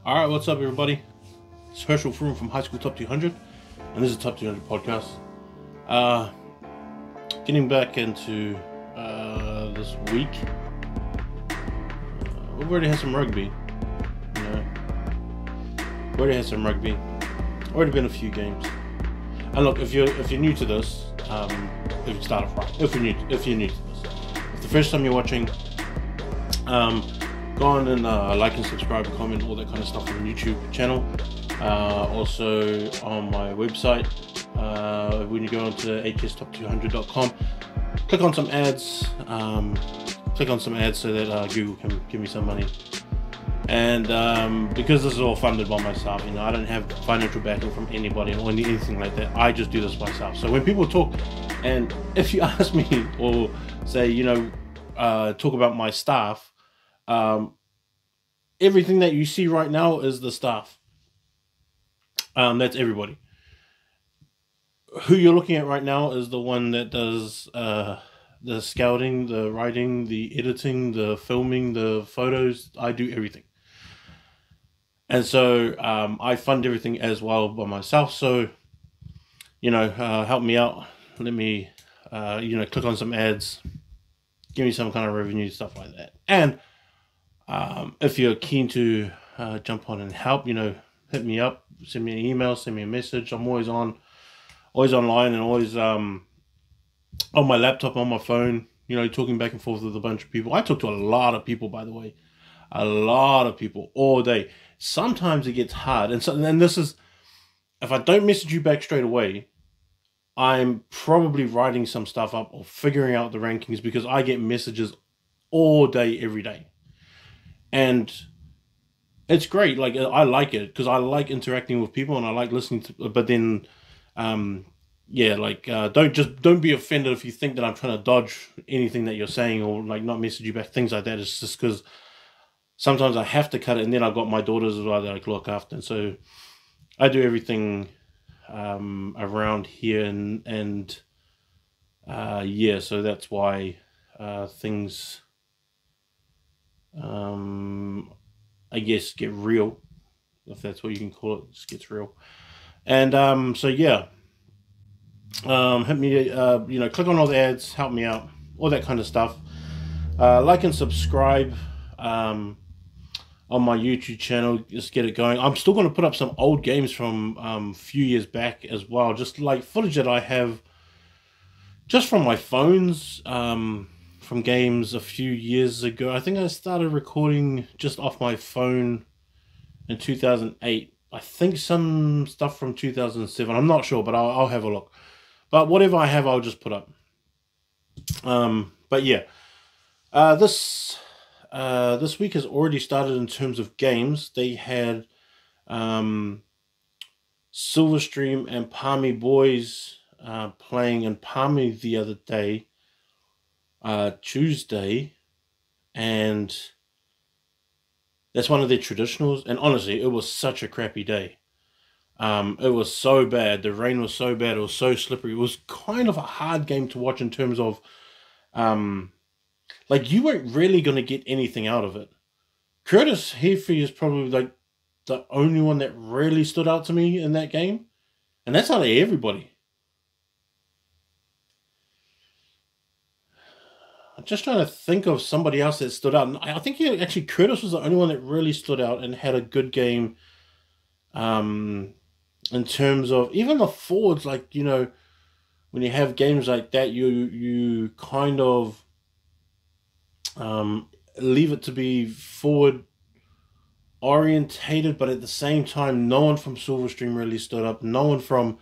Alright, what's up everybody? It's Herschel Froome from High School Top 200, and this is Top 200 Podcast. Getting back into this week, we've already had some rugby, already been a few games. And look, if you're new to this, if you start off right, if you're new to this, if the first time you're watching, go on and like and subscribe and comment, all that kind of stuff on the YouTube channel. Also on my website, when you go onto hstop200.com, click on some ads, so that Google can give me some money. And because this is all funded by myself, I don't have financial backing from anybody or anything like that. I just do this myself. So when people talk, and if you ask me or say, talk about my staff, everything that you see right now is the staff. That's everybody. Who you're looking at right now is the one that does the scouting, the writing, the editing, the filming, the photos. I do everything. And so I fund everything as well by myself. So, help me out. Let me, click on some ads, give me some kind of revenue, stuff like that. And if you're keen to jump on and help, hit me up, send me an email, send me a message. I'm always online, and always on my laptop, on my phone, talking back and forth with a bunch of people. I talk to a lot of people, by the way, a lot of people all day. Sometimes it gets hard, and this is, if I don't message you back straight away, I'm probably writing some stuff up or figuring out the rankings, because I get messages all day, every day. And it's great. Like, I like it because I like interacting with people and I like listening to, but then, don't be offended if you think that I'm trying to dodge anything that you're saying or like not message you back, things like that. It's just because sometimes I have to cut it, and then I've got my daughters as well that I look after. And so I do everything around here, so that's why things, I guess, get real, if that's what you can call it. It just gets real. And hit me, click on all the ads, help me out, all that kind of stuff. Like and subscribe on my YouTube channel, just get it going. I'm still going to put up some old games from a few years back as well, just like footage that I have just from my phones, from games a few years ago. I think I started recording just off my phone in 2008. I think some stuff from 2007. I'm not sure, but I'll have a look. But whatever I have, I'll just put up. This week has already started in terms of games. They had Silverstream and Palmy Boys playing in Palmy the other day, Tuesday, and that's one of their traditionals. And honestly, it was such a crappy day. It was so bad. The rain was so bad. It was so slippery. It was kind of a hard game to watch in terms of, you weren't really going to get anything out of it. Curtis Heafy is probably like the only one that really stood out to me in that game. And that's out of everybody. I'm just trying to think of somebody else that stood out. And I think actually Curtis was the only one that really stood out and had a good game. In terms of even the forwards, when you have games like that, you kind of leave it to be forward orientated, but at the same time, no one from Silverstream really stood up. No one from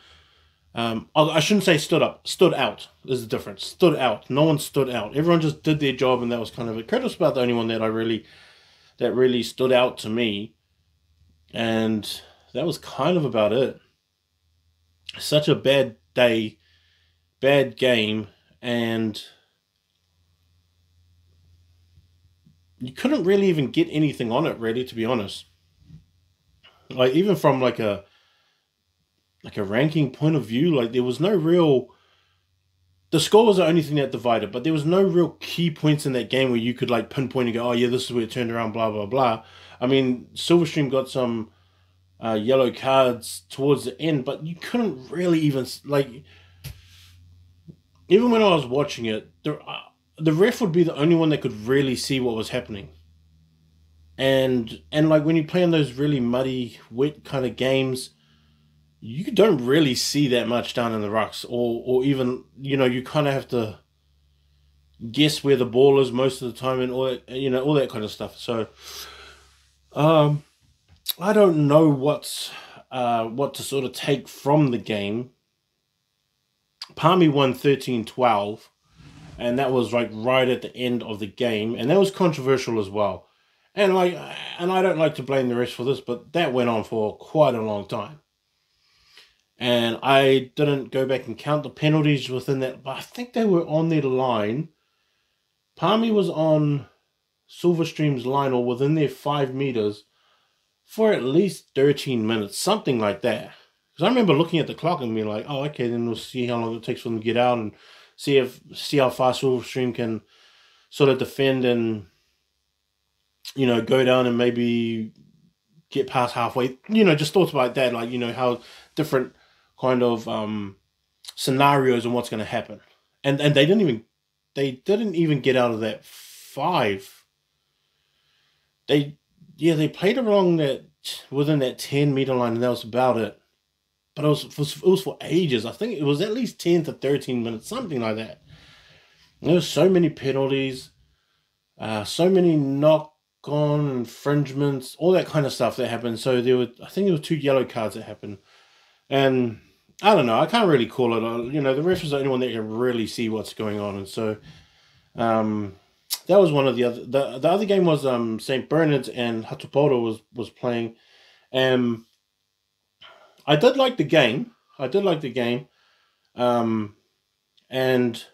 I shouldn't say stood up. Stood out is the difference. Stood out. No one stood out. Everyone just did their job, and that was kind of it. Curtis was about the only one that really stood out to me, and that was kind of about it. Such a bad day, bad game, and you couldn't really even get anything on it, really, to be honest. Like, even from like a ranking point of view, like there was no real the score was the only thing that divided, but there was no real key points in that game where you could like pinpoint and go, oh yeah, this is where it turned around, blah blah blah. I mean, Silverstream got some yellow cards towards the end, but you couldn't really even like. Even when I was watching it, the ref would be the only one that could really see what was happening. And like when you play in those really muddy, wet kind of games, you don't really see that much down in the rucks, or even you kind of have to guess where the ball is most of the time and all that all that kind of stuff. So um, I don't know what to sort of take from the game. Palmy won 13-12, and that was like right at the end of the game, and that was controversial as well. And I don't like to blame the refs for this, but that went on for quite a long time. And I didn't go back and count the penalties within that, but I think they were on their line. Palmy was on Silverstream's line or within their 5 meters for at least 13 minutes, something like that. Because I remember looking at the clock and being like, oh, okay, then we'll see how long it takes for them to get out and see how far Silverstream can sort of defend and go down and maybe get past halfway. Just thoughts like that, like how different kind of scenarios and what's going to happen. And they didn't even get out of that 5. They played along that within that 10-meter line, and that was about it. But it was for ages. I think it was at least 10 to 13 minutes, something like that. There were so many penalties, so many knock-on infringements, all that kind of stuff that happened. So I think there were 2 yellow cards that happened, and I don't know. I can't really call it. The ref is the only one that can really see what's going on, and so that was one of the other. The other game was St. Bernard's and Hatuporo was playing. I did like the game. And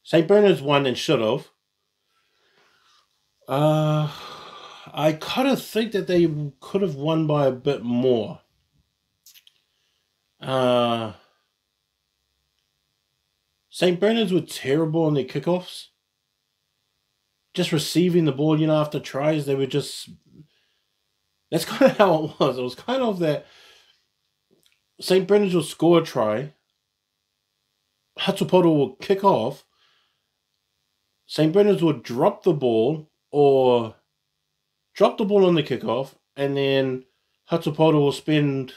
St. Bernard's won and should have. I kind of think that they could have won by a bit more. St. Bernard's were terrible on their kickoffs. Just receiving the ball, after tries, they were just... That's kind of how it was. It was kind of that St. Bernard's will score a try, Hatuporo will kick off, St. Bernard's will drop the ball on the kickoff, and then Hatuporo will spend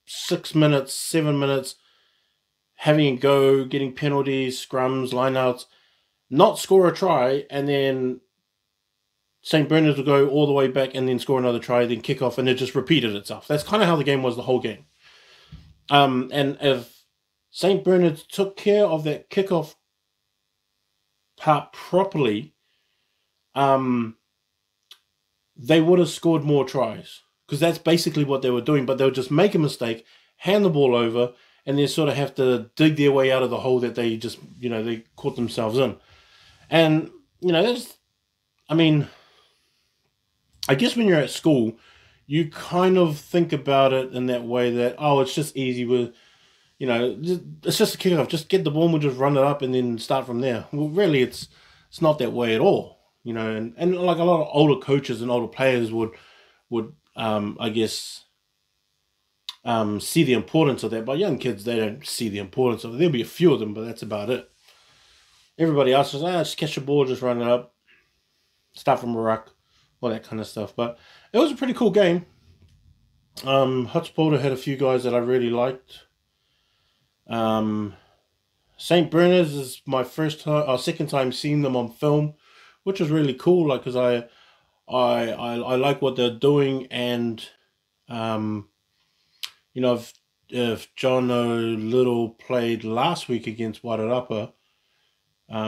6 minutes, 7 minutes having a go, getting penalties, scrums, lineouts, not score a try, and then St. Bernard's will go all the way back and then score another try, then kick off, and it just repeated itself. That's kind of how the game was the whole game. And if St. Bernard's took care of that kickoff part properly, they would have scored more tries. Because that's basically what they were doing, but they would just make a mistake, hand the ball over, and then sort of have to dig their way out of the hole that they just, they caught themselves in. And, I guess when you're at school, you kind of think about it in that way that, oh, it's just easy with, it's just a kickoff. Just get the ball, we'll just run it up and then start from there. Well, really, it's not that way at all, and like a lot of older coaches and older players would I guess, see the importance of that. But young kids, they don't see the importance of it. There'll be a few of them, but that's about it. Everybody else is, just catch the ball, just run it up, start from a ruck, all that kind of stuff. But it was a pretty cool game. Hatuporo had a few guys that I really liked. St. Bernard's is my second time seeing them on film, which was really cool. Like, because I like what they're doing, and if John O'Little played last week against Wairarapa,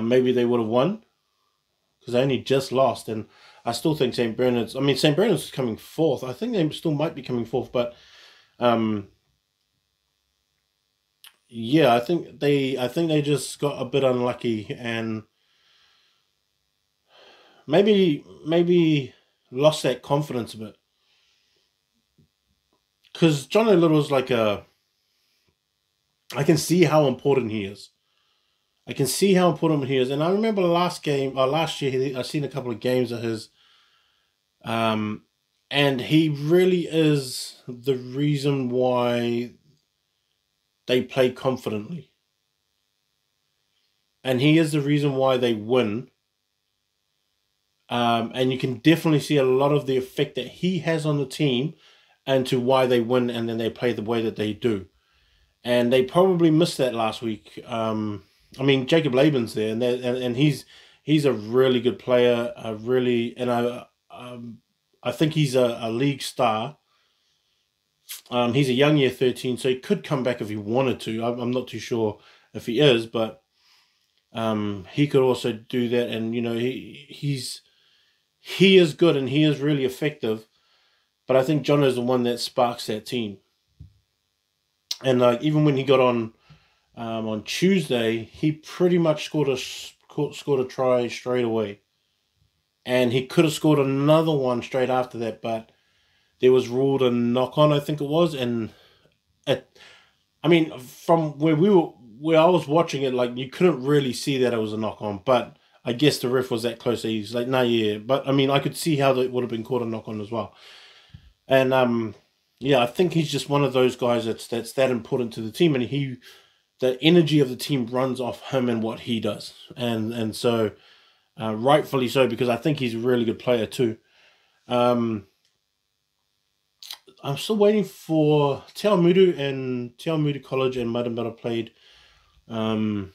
maybe they would have won, because they only just lost. And I still think St. Bernard's is coming fourth. I think they still might be coming fourth, but yeah, I think they just got a bit unlucky and maybe lost that confidence a bit. Because John O'Little's like a I can see how important he is. I can see how important he is. And I remember last year, I seen a couple of games of his, um, and he really is the reason why they play confidently. And he is the reason why they win. And you can definitely see a lot of the effect that he has on the team and to why they win and then they play the way that they do. And they probably missed that last week. I mean, Jacob Laban's there, and he's a really good player. I think he's a league star. He's a young year 13, so he could come back if he wanted to. I'm not too sure if he is, but he could also do that. And he is good and he is really effective. But I think John is the one that sparks that team. And like even when he got on Tuesday, he pretty much scored a try straight away, and he could have scored another one straight after that, but there was ruled a knock on, I think it was, and I mean, from where I was watching it, like you couldn't really see that it was a knock on, but I guess the ref was that close. So he's like, "Nah, yeah," but I mean, I could see how that would have been called a knock on as well, and yeah, I think he's just one of those guys that's that important to the team, and the energy of the team runs off him and what he does, and so rightfully so because I think he's a really good player too. Um, I'm still waiting for Te Awamutu College and Matamata played um,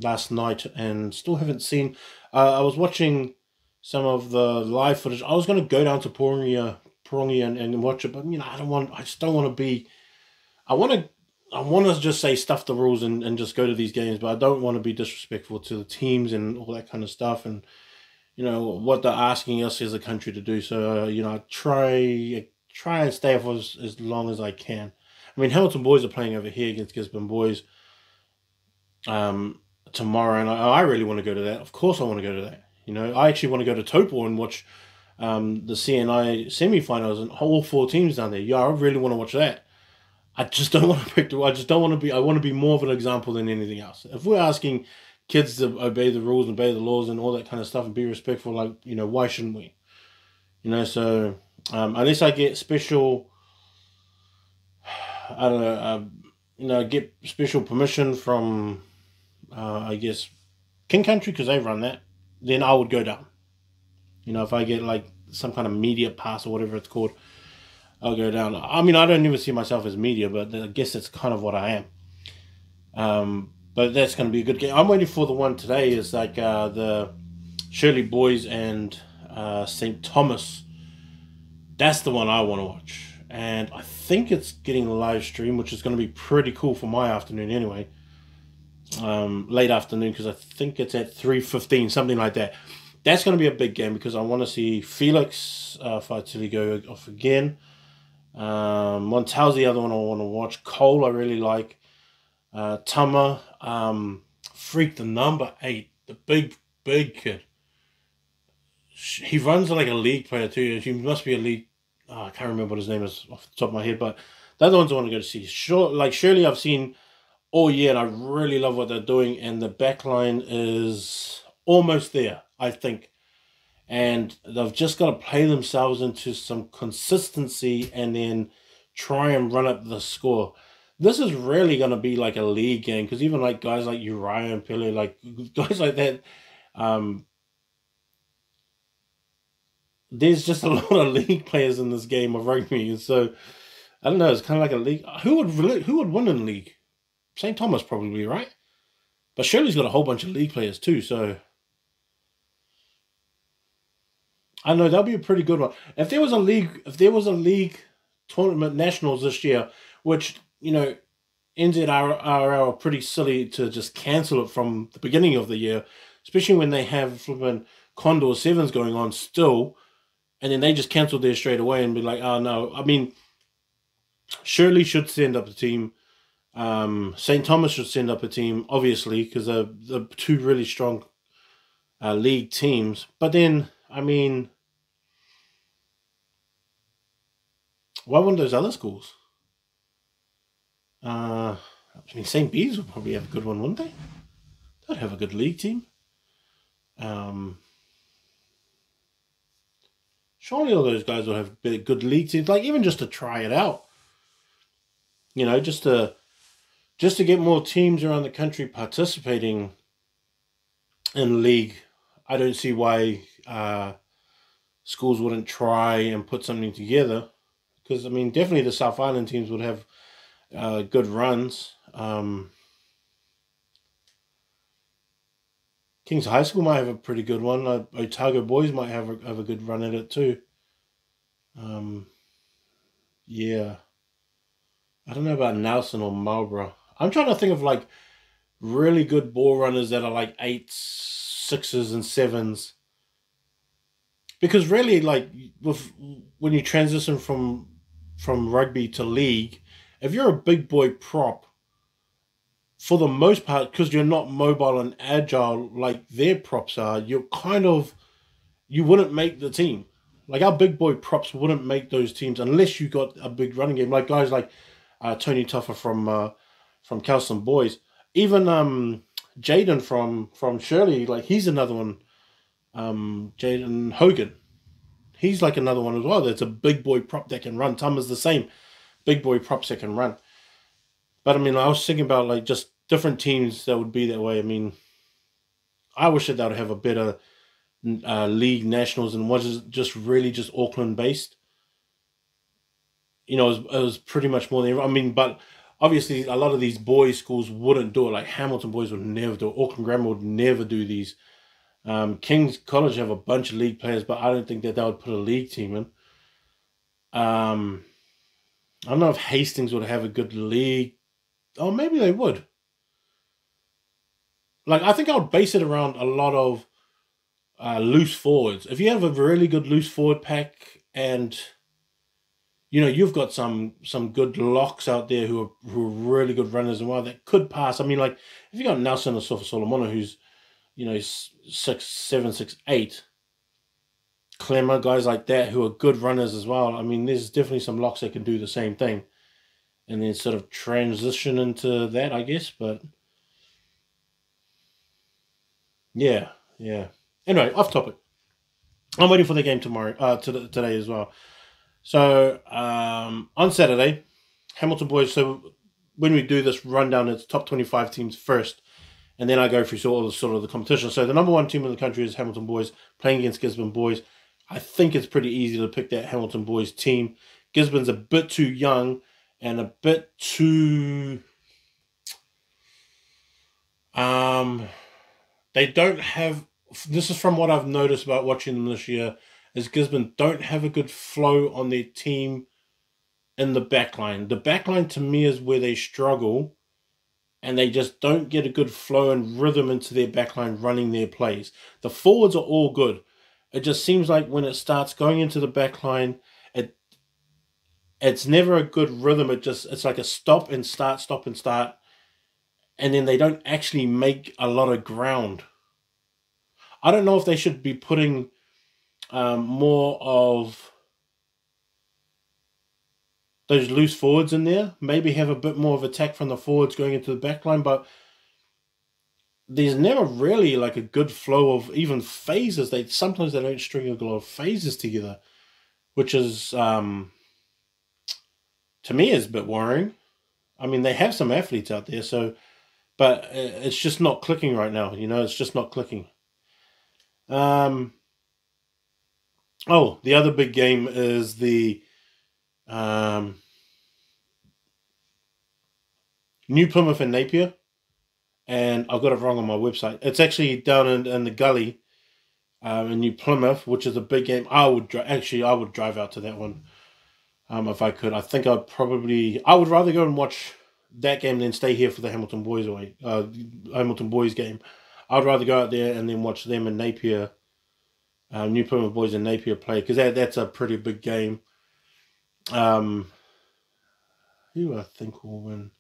last night and still haven't seen. I was watching some of the live footage. I was going to go down to Porongi and watch it, but I just don't want to be. I want to. I want to just say stuff the rules and just go to these games, but I don't want to be disrespectful to the teams and all that kind of stuff and what they're asking us as a country to do. So I try and stay off as long as I can. I mean, Hamilton boys are playing over here against Gisborne boys tomorrow, and I really want to go to that. Of course, I want to go to that. I actually want to go to Taupo and watch the CNI semi-finals and all four teams down there. Yeah, I really want to watch that. I just don't want to pick I just don't want to be. I want to be more of an example than anything else. If we're asking kids to obey the rules and obey the laws and all that kind of stuff and be respectful, like why shouldn't we? So unless I get special, I don't know, get special permission from, I guess, King Country because they run that, then I would go down. If I get like some kind of media pass or whatever it's called, I'll go down. I mean, I don't even see myself as media, but I guess that's kind of what I am. But that's going to be a good game. I'm waiting for the one today. Is like the Shirley Boys and St. Thomas. That's the one I want to watch. And I think it's getting a live stream, which is going to be pretty cool for my afternoon anyway. Late afternoon, because I think it's at 3:15, something like that. That's going to be a big game because I want to see Felix Faitili go off again. Montel's the other one I want to watch. Cole I really like. Tama. Freak the number 8. The big kid. He runs like a league player too. He must be a league. I can't remember what his name is off the top of my head, but the other ones I want to go to see. Surely I've seen all year and I really love what they're doing, and the back line is almost there, I think. And they've just got to play themselves into some consistency and then try and run up the score. This is really going to be like a league game because even like guys like Uriah and Pele, like guys like that, there's just a lot of league players in this game of rugby, and so I don't know. It's kind of like a league. Who would win in league? St. Thomas probably, right? But Shirley's got a whole bunch of league players too, so I know that'll be a pretty good one. If there was a league tournament nationals this year, which NZRL are pretty silly to just cancel it from the beginning of the year, especially when they have flipping Condor Sevens going on still, and then they just cancel theirs straight away and be like, oh no. I mean, Shirley should send up a team. St. Thomas should send up a team, obviously, because they're two really strong league teams. But then, I mean, why wouldn't those other schools? I I mean, St. Bees would probably have a good one, wouldn't they? They'd have a good league team. Surely all those guys will have good league teams, like even just to try it out. You know, just to get more teams around the country participating in league. I don't see why schools wouldn't try and put something together. Because, I mean, definitely the South Island teams would have good runs. Kings High School might have a pretty good one. Otago Boys might have a good run at it too. Yeah. I don't know about Nelson or Marlborough. I'm trying to think of like really good ball runners that are like 8s, 6s, and 7s. Because really, like when you transition from rugby to league, if you're a big boy prop, for the most part, because you're not mobile and agile like their props are, you wouldn't make the team. Like our big boy props wouldn't make those teams unless you got a big running game. Like guys like Tony Tuffer from Kelson Boys, even Jaden from Shirley, like he's another one. Jaden Hogan, he's like another one as well. That's a big boy prop that can run. Tom is the same, big boy props that can run. But I mean, I was thinking about like just different teams that would be that way. I mean, I wish that they would have a better league nationals and was just really just Auckland based. You know, it was pretty much more than I mean, but obviously a lot of these boys schools wouldn't do it. Like Hamilton Boys would never do it. Auckland Grammar would never do these. King's College have a bunch of league players, but I don't think that they would put a league team in. I don't know if Hastings would have a good league. Oh, maybe they would. Like, I think I would base it around a lot of loose forwards. If you have a really good loose forward pack, and you know you've got some good locks out there who are really good runners and well that could pass. I mean, like if you got Nelson or Sofa Solomona, who's 6'7", 6'8", Clemmer, guys like that who are good runners as well. I mean, there's definitely some locks that can do the same thing, and then sort of transition into that, I guess. But yeah. Anyway, off topic. I'm waiting for the game tomorrow, today as well. So on Saturday, Hamilton Boys. So when we do this rundown, it's top 25 teams first, and then I go through sort of the competition. So the number one team in the country is Hamilton Boys playing against Gisborne Boys. I think it's pretty easy to pick that Hamilton Boys team. Gisborne's a bit too young and a bit too. They don't have. This is from what I've noticed about watching them this year. Is Gisborne don't have a good flow on their team in the backline. The backline to me is where they struggle, and they just don't get a good flow and rhythm into their backline running their plays. The forwards are all good. It just seems like when it starts going into the backline, it's never a good rhythm. It's like a stop and start, and then they don't actually make a lot of ground. I don't know if they should be putting more of those loose forwards in there. Maybe have a bit more of attack from the forwards going into the back line, but there's never really like a good flow of even phases. Sometimes they don't string a lot of phases together, which is to me is a bit worrying. I mean, they have some athletes out there, but it's just not clicking right now. It's just not clicking. The other big game is the New Plymouth and Napier, and I've got it wrong on my website. It's actually down in the gully in New Plymouth, which is a big game. I would drive out to that one if I could. I think I would rather go and watch that game than stay here for the Hamilton Boys game. I'd rather go out there and then watch them in Napier, New Plymouth Boys and Napier play, because that's a pretty big game. Who I think will win?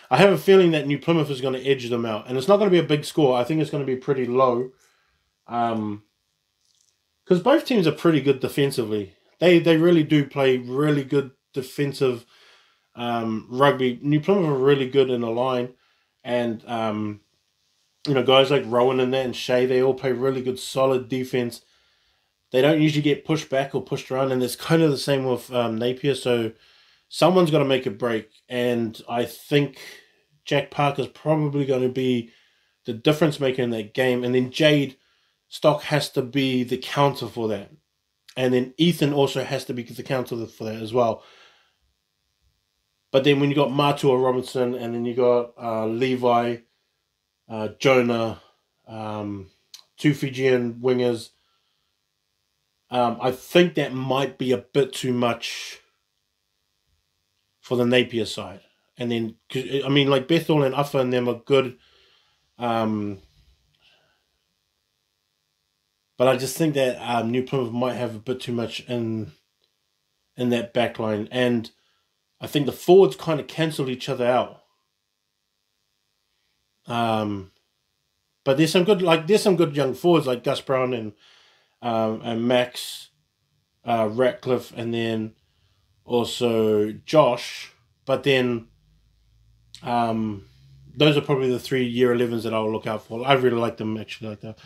I have a feeling that New Plymouth is going to edge them out, and it's not going to be a big score. I think it's going to be pretty low, because both teams are pretty good defensively. They really do play really good defensive rugby. New Plymouth are really good in the line, and guys like Rowan and that and Shea, they all play really good, solid defense. They don't usually get pushed back or pushed around, and it's kind of the same with Napier. So someone's got to make a break, and I think Jack Parker's probably going to be the difference maker in that game, and then Jade Stock has to be the counter for that, and then Ethan also has to be the counter for that as well. But then when you got Matua Robinson, and then you got Levi, Jonah, two Fijian wingers, I think that might be a bit too much for the Napier side. And then, I mean, like Bethel and Uffa and them are good. But I just think that New Plymouth might have a bit too much in that back line. And I think the forwards kind of cancel each other out. But there's some good young forwards like Gus Brown and Max Ratcliffe, and then also Josh. But then those are probably the 3 year 11s that I'll look out for. I really like them, actually, like that.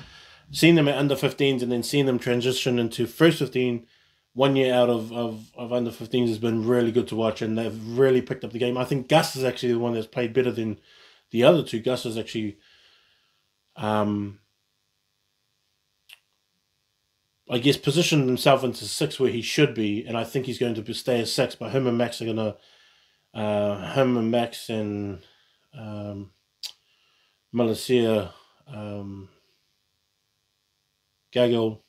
Seeing them at under 15s and then seeing them transition into first 15 1 year out of under 15s has been really good to watch, and they've really picked up the game. I think Gus is actually the one that's played better than the other two. Gus has actually, I guess, positioned himself into 6 where he should be, and I think he's going to stay as 6. But him and Max are gonna, Max and Malacia, Gaggle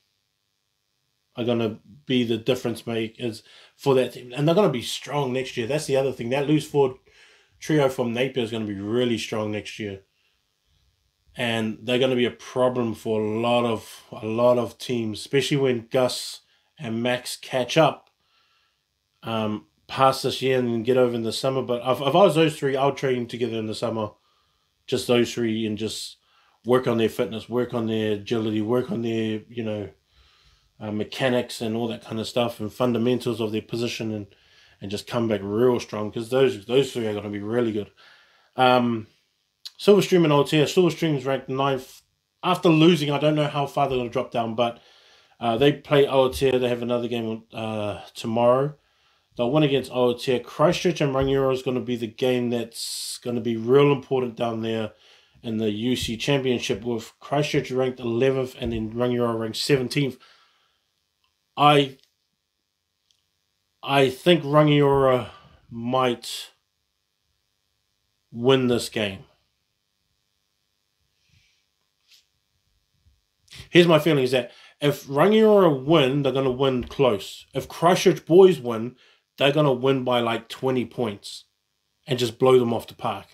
are going to be the difference makers for that team. And they're going to be strong next year. That's the other thing. That loose forward trio from Napier is going to be really strong next year. And they're going to be a problem for a lot of teams, especially when Gus and Max catch up past this year and then get over in the summer. But if I was those three, I would train together in the summer. Just those three, and just work on their fitness, work on their agility, work on their, mechanics and all that kind of stuff, and fundamentals of their position, and just come back real strong, because those three are going to be really good. Silverstream and Aotea. Silverstream's ranked 9th. After losing, I don't know how far they're going to drop down, but they play Aotea. They have another game tomorrow. They'll win against Aotea. Christchurch and Rangiora is going to be the game that's going to be real important down there in the UC Championship, with Christchurch ranked 11th and then Rangiora ranked 17th. I think Rangiora might win this game. Here's my feeling, is that if Rangiora win, they're going to win close. If Christchurch boys win, they're going to win by like 20 points and just blow them off the park.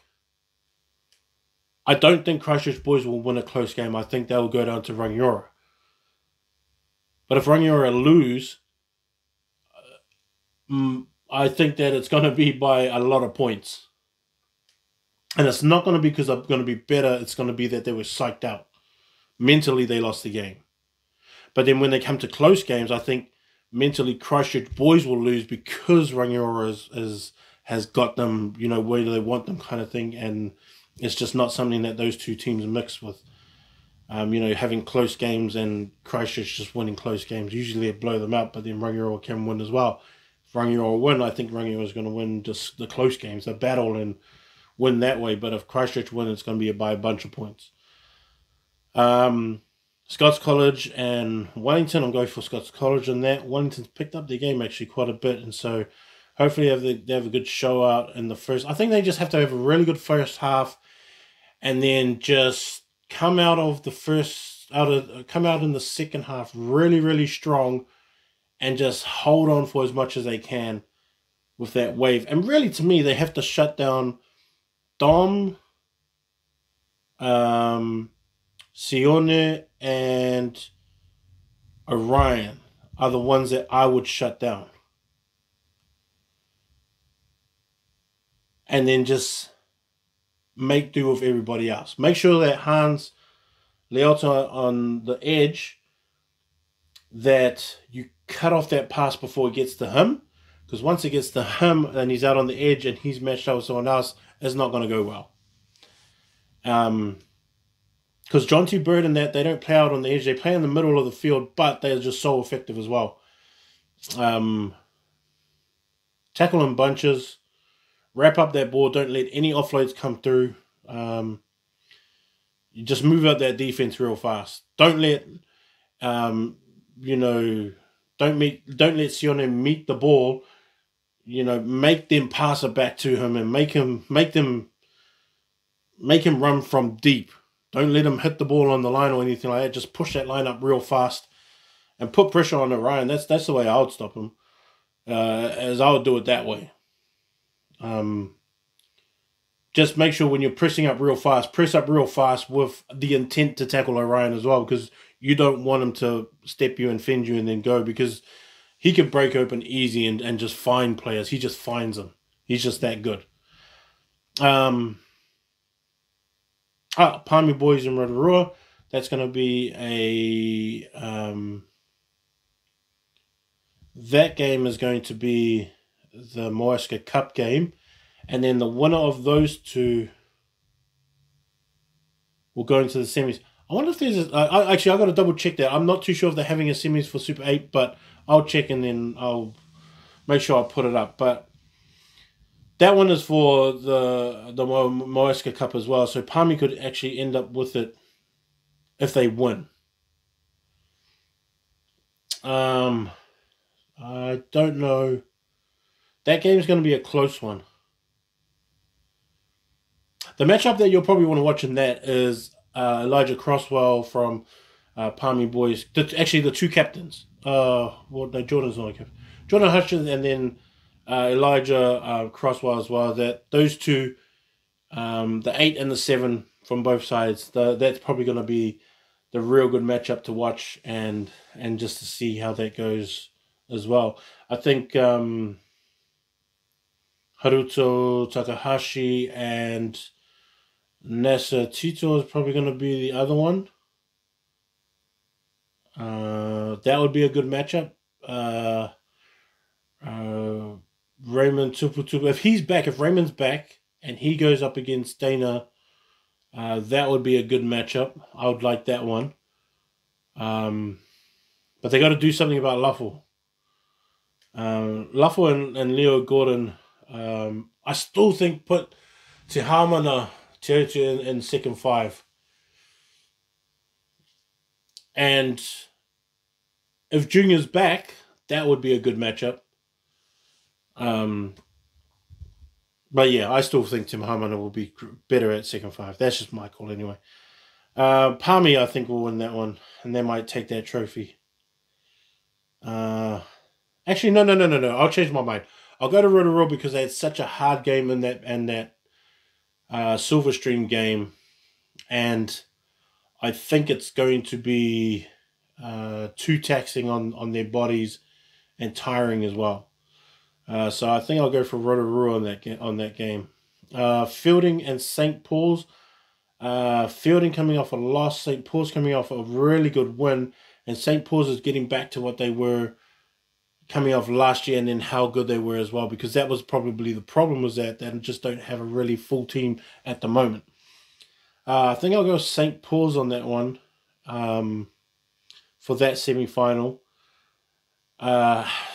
I don't think Christchurch boys will win a close game. I think they'll go down to Rangiora. But if Rangiora lose, I think that it's going to be by a lot of points. And it's not going to be because they're going to be better. It's going to be that they were psyched out. Mentally, they lost the game. But then when they come to close games, I think mentally Christchurch boys will lose because Rangiora has got them, where they want them, kind of thing. And it's just not something that those two teams mix with. Having close games and Christchurch just winning close games. Usually they blow them out, but then Rangiora can win as well. If Rangiora win, I think Rangiora is going to win just the close games, the battle, and win that way. But if Christchurch win, it's going to be by a bunch of points. Scots College and Wellington, I'm going for Scots College in that. Wellington's picked up their game actually quite a bit, and so hopefully they have a good show out in the first. I think they just have to have a really good first half, and then just come out in the second half really, really strong, and just hold on for as much as they can with that wave. And really, to me, they have to shut down Dom, Sione, and Orion are the ones that I would shut down. And then just make do with everybody else. Make sure that Hans Leota on the edge, that you cut off that pass before it gets to him. Because once it gets to him and he's out on the edge and he's matched up with someone else, it's not going to go well. Because Jonty Bird and that, they don't play out on the edge. They play in the middle of the field, but they're just so effective as well. Tackle in bunches. Wrap up that ball. Don't let any offloads come through. You just move out that defense real fast. Don't let, don't let Sione meet the ball. Make them pass it back to him and make him run from deep. Don't let him hit the ball on the line or anything like that. Just push that line up real fast and put pressure on Orion. That's the way I would stop him. As I would do it that way. Just make sure when you're pressing up real fast, press up real fast with the intent to tackle Orion as well, because you don't want him to step you and fend you and then go, because he can break open easy and just find players. He just finds them. He's just that good. Palmy Boys in Rotorua. That's going to be that game is going to be the Moeska Cup game. And then the winner of those two will go into the semis. I wonder if there's actually, I've got to double check that. I'm not too sure if they're having a semis for Super 8, but I'll check and then I'll make sure I put it up. But that one is for the Moeska Cup as well. So Palmy could actually end up with it if they win. I don't know. That game's going to be a close one. The matchup that you'll probably want to watch in that is Elijah Crosswell from Palmy Boys. Actually, the two captains. Jordan's not a captain. Jordan Hutchins and then Elijah Crosswell as well. Those two, the 8 and the 7 from both sides. That's probably going to be the real good matchup to watch and just to see how that goes as well. I think Haruto Takahashi and Nessa Tito is probably going to be the other one. That would be a good matchup. Raymond Tuputupu. If Raymond's back and he goes up against Dana, that would be a good matchup. I would like that one. But they got to do something about Luffle. Luffle and Leo Gordon. I still think put Te Hamana in second 5. And if Junior's back, that would be a good matchup. But yeah, I still think Tim Hamana will be better at second 5. That's just my call anyway. Palmy, I think, will win that one, and they might take that trophy. Actually, no. I'll change my mind. I'll go to Rotorua because they had such a hard game in that Silverstream game, and I think it's going to be too taxing on their bodies and tiring as well. So I think I'll go for Rotorua on that game. Fielding and St. Paul's. Fielding coming off a loss, St. Paul's coming off a really good win, and St. Paul's is getting back to what they were coming off last year and then how good they were as well, because that was probably the problem, was that they just don't have a really full team at the moment. I think I'll go St. Paul's on that one for that semi-final.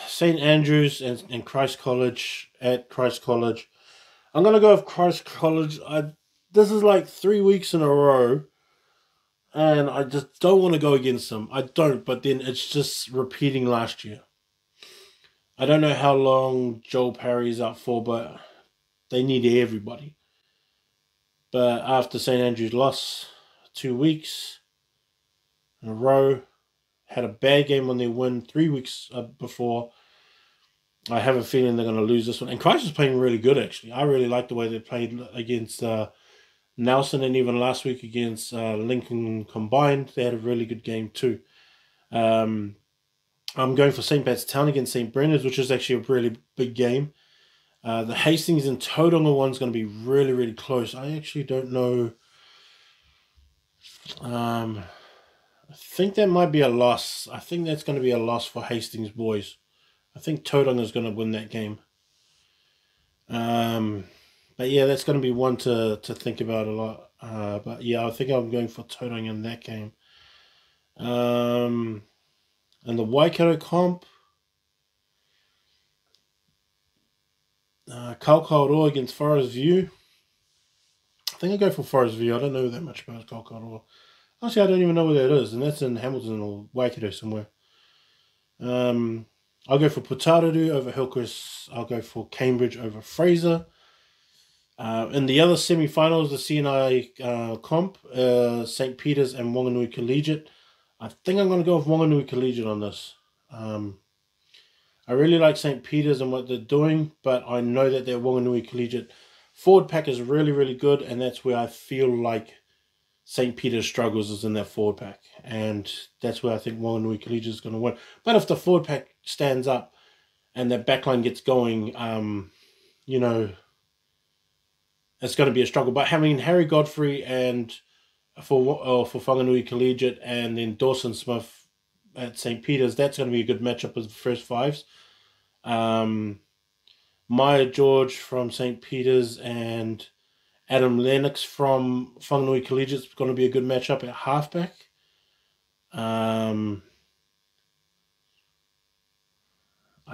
St. Andrews and Christ College at Christ College. I'm going to go with Christ College. This is like 3 weeks in a row, and I just don't want to go against them. I don't, but then it's just repeating last year. I don't know how long Joel Parry's out for, but they need everybody. But after St. Andrews lost 2 weeks in a row, had a bad game on their win 3 weeks before, I have a feeling they're going to lose this one. And Christ is playing really good, actually. I really like the way they played against Nelson, and even last week against Lincoln combined. They had a really good game too. I'm going for St. Pat's Town against St. Brendan's, which is actually a really big game. The Hastings and Tauranga one's going to be really, really close. I actually don't know. I think that might be a loss. I think that's going to be a loss for Hastings boys. I think Tauranga is going to win that game. But yeah, that's going to be one to think about a lot. But yeah, I think I'm going for Tauranga in that game. And the Waikato comp, Kaukauroa against Forest View. I think I'll go for Forest View. I don't know that much about Kaukauroa. Actually, I don't even know where that is, and that's in Hamilton or Waikato somewhere. I'll go for Putaruru over Hillcrest. I'll go for Cambridge over Fraser. In the other semi-finals, the CNI comp, St. Peter's and Wanganui Collegiate. I think I'm going to go with Wanganui Collegiate on this. I really like St. Peter's and what they're doing, but I know that their Wanganui Collegiate forward pack is really, really good, and that's where I feel like St. Peter's struggles is in that forward pack, and that's where I think Wanganui Collegiate is going to win. But if the forward pack stands up and that backline gets going, you know, it's going to be a struggle. But having Harry Godfrey and for Whanganui Collegiate and then Dawson Smith at St. Peter's, that's going to be a good matchup of the first fives. Maya George from St. Peter's and Adam Lennox from Whanganui Collegiate is going to be a good matchup at halfback. I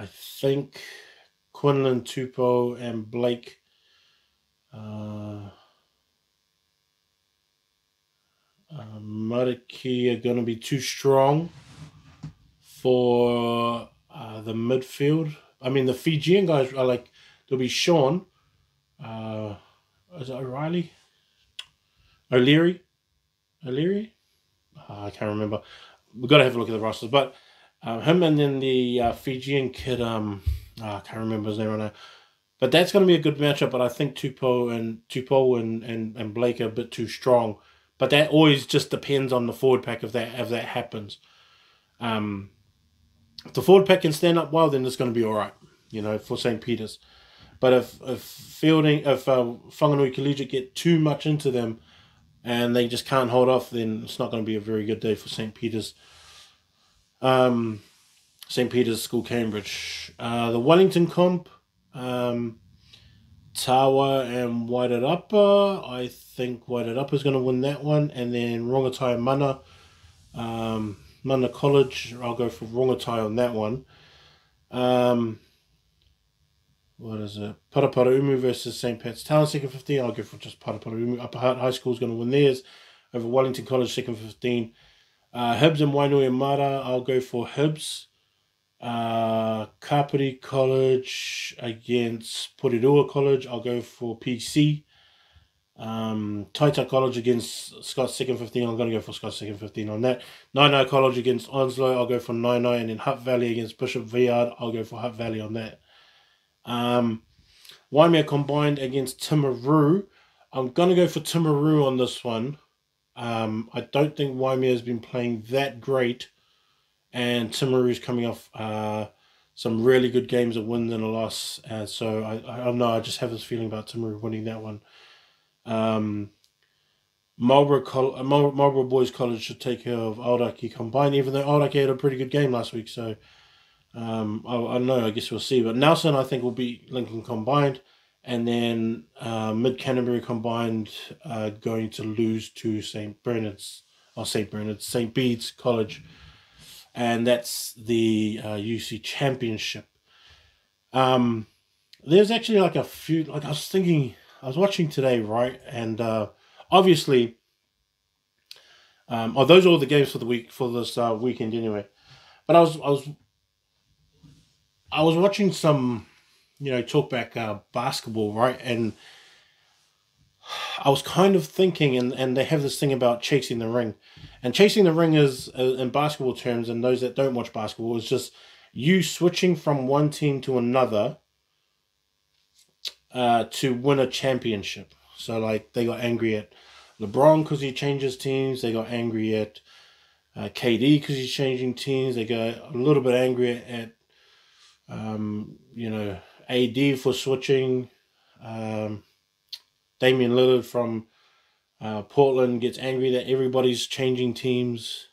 think Quinlan Tupou and Blake Mariki are going to be too strong for the midfield. I mean, the Fijian guys are like, there'll be Sean. Is it O'Reilly? O'Leary? I can't remember. We've got to have a look at the rosters. But him and then the Fijian kid, I can't remember his name right now. But that's going to be a good matchup. But I think Tupou and Blake are a bit too strong. But that always just depends on the forward pack if that happens. If the forward pack can stand up well, then it's going to be all right, you know, for St. Peter's. But if Whanganui Collegiate get too much into them and they just can't hold off, then it's not going to be a very good day for St. Peter's. St. Peter's School, Cambridge. The Wellington comp, Tawa and Wairarapa. I think Wairarapa is going to win that one. And then Rongotai Mana. Mana College, I'll go for Rongotai on that one. What is it? Paraparaumu versus St. Pat's Town, second 15. I'll go for just Paraparaumu. Upper Hutt High School is going to win theirs over Wellington College, second 15. Hibs and Wainuiomata, I'll go for Hibs. Kapiti College against Porirua College, I'll go for PC. Taita College against Scott's second 15, I'm going to go for Scott's second 15 on that. Nainai College against Onslow, I'll go for Nainai. And then Hutt Valley against Bishop Viard, I'll go for Hutt Valley on that. Waimea combined against Timaru, I'm going to go for Timaru on this one. I don't think Waimea has been playing that great, and Timaru's coming off some really good games of wins and a loss, so I don't know, I just have this feeling about Timaru winning that one. Marlborough Boys College should take care of Aoraki combined, even though Aoraki had a pretty good game last week, so I don't know, I guess we'll see. But Nelson, I think, will beat Lincoln combined, and then Mid Canterbury combined going to lose to St. Bede's College, and that's the UC Championship. There's actually like a few, like I was watching today, right, and obviously, those are all the games for the week, for this weekend anyway. But I was watching some, talkback basketball, right? And I was kind of thinking, and they have this thing about chasing the ring. And chasing the ring is, in basketball terms, and those that don't watch basketball, is just you switching from one team to another to win a championship. So, like, they got angry at LeBron because he changes teams. They got angry at KD because he's changing teams. They got a little bit angry at AD for switching. Damian Lillard from Portland gets angry that everybody's changing teams.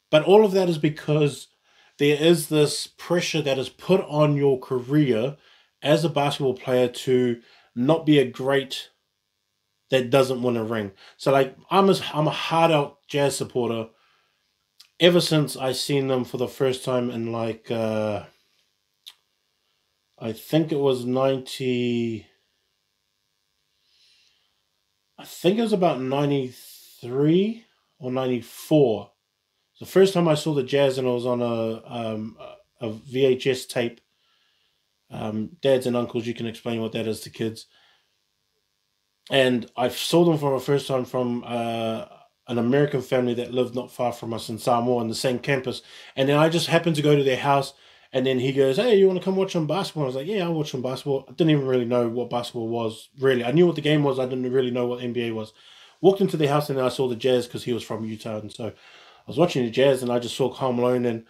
But all of that is because there is this pressure that is put on your career as a basketball player to not be a great that doesn't win a ring. So like I'm a hard out Jazz supporter ever since I seen them for the first time in like I think it was 90 I think it was about 93 or 94. The first time I saw the Jazz and it was on a VHS tape. Dads and uncles, you can explain what that is to kids. And I saw them for the first time from an American family that lived not far from us in Samoa on the same campus. And then I just happened to go to their house, and then he goes, "Hey, you want to come watch some basketball?" I was like, "Yeah, I'll watch some basketball." I didn't even really know what basketball was, really. I knew what the game was. I didn't really know what NBA was. Walked into their house, and then I saw the Jazz because he was from Utah. And so I was watching the Jazz, and I just saw Karl Malone and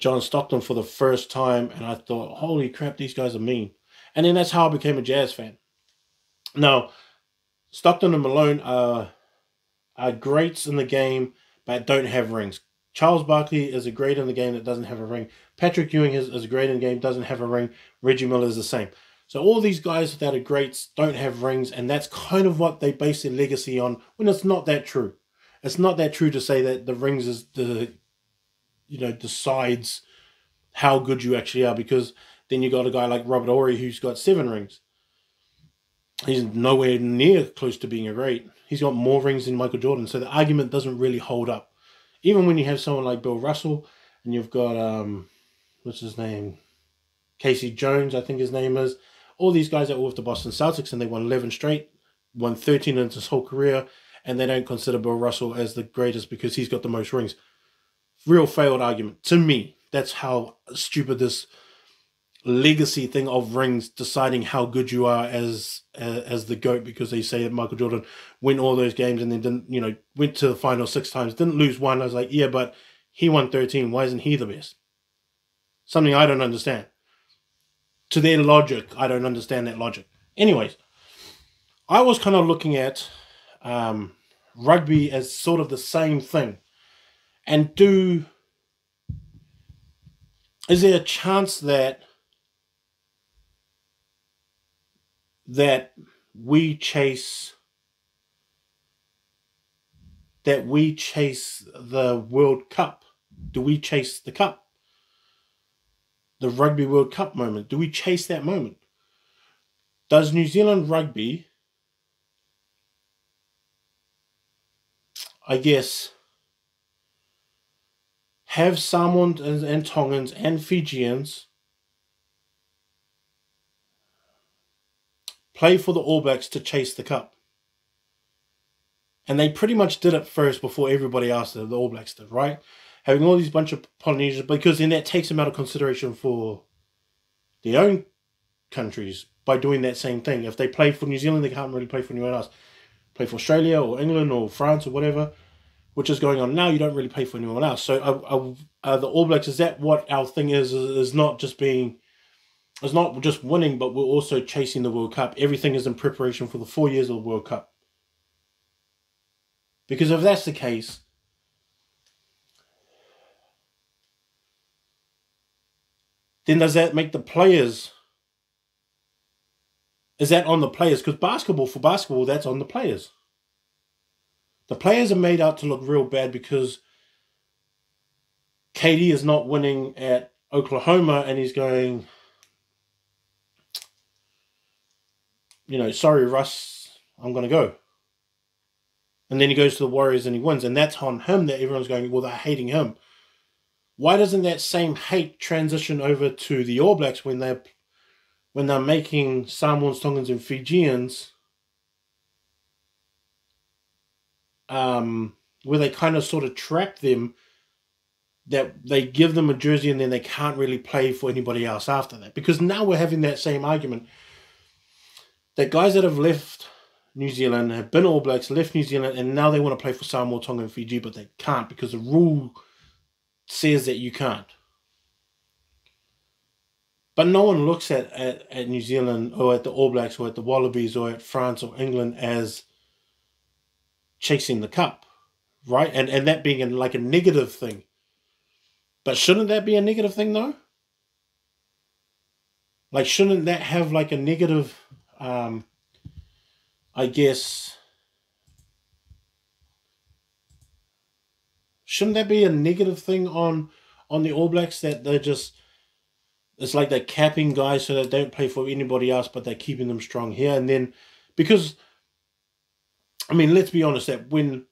John Stockton for the first time. And I thought, holy crap, these guys are mean. And then that's how I became a Jazz fan. Now, Stockton and Malone are greats in the game, but don't have rings. Charles Barkley is a great in the game that doesn't have a ring. Patrick Ewing is a great in the game, doesn't have a ring. Reggie Miller is the same. So all these guys that are greats don't have rings, and that's kind of what they base their legacy on, when it's not that true. It's not that true to say that the rings is decides how good you actually are, because then you got a guy like Robert Horry who's got 7 rings. He's nowhere near close to being a great. He's got more rings than Michael Jordan, so the argument doesn't really hold up. Even when you have someone like Bill Russell, and you've got, what's his name? Casey Jones, I think his name is. All these guys that were with the Boston Celtics, and they won 11 straight, won 13 in his whole career, and they don't consider Bill Russell as the greatest because he's got the most rings. Real failed argument. To me, that's how stupid this legacy thing of rings deciding how good you are as the GOAT, because they say that Michael Jordan won all those games and then didn't, went to the final 6 times, didn't lose one. I was like, yeah, but he won 13. Why isn't he the best? Something I don't understand. To their logic, I don't understand that logic. Anyways, I was kind of looking at rugby as sort of the same thing. And is there a chance that we chase the World Cup? Do we chase the cup? The Rugby World Cup moment. Do we chase that moment? Does New Zealand rugby, I guess, have Samoans and Tongans and Fijians play for the All Blacks to chase the cup? And they pretty much did it first before everybody else did, the All Blacks did, right? Having all these bunch of Polynesians, because then that takes them out of consideration for their own countries by doing that same thing. If they play for New Zealand, they can't really play for anyone else. Play for Australia or England or France or whatever, which is going on now. You don't really play for anyone else. So the All Blacks, is that what our thing is not just it's not just winning, but we're also chasing the World Cup. Everything is in preparation for the 4 years of the World Cup. Because if that's the case, then does that make the players... Is that on the players? Because for basketball, that's on the players. The players are made out to look real bad because KD is not winning at Oklahoma and he's going, sorry, Russ, I'm going to go. And then he goes to the Warriors and he wins. And that's on him that everyone's going, well, they're hating him. Why doesn't that same hate transition over to the All Blacks when they're making Samoans, Tongans, and Fijians, where they kind of sort of trap them, that they give them a jersey and then they can't really play for anybody else after that? Because now we're having that same argument that guys that have left New Zealand, have been All Blacks, left New Zealand, and now they want to play for Samoa, Tonga, and Fiji, but they can't because the rule says that you can't. But no one looks at New Zealand or at the All Blacks or at the Wallabies or at France or England as chasing the cup, right? And that being like a negative thing. But shouldn't that be a negative thing though? Like, shouldn't that have like a negative, I guess, shouldn't that be a negative thing on the All Blacks that they're just, it's like they're capping guys so they don't play for anybody else, but they're keeping them strong here. And then, because, I mean, let's be honest, that when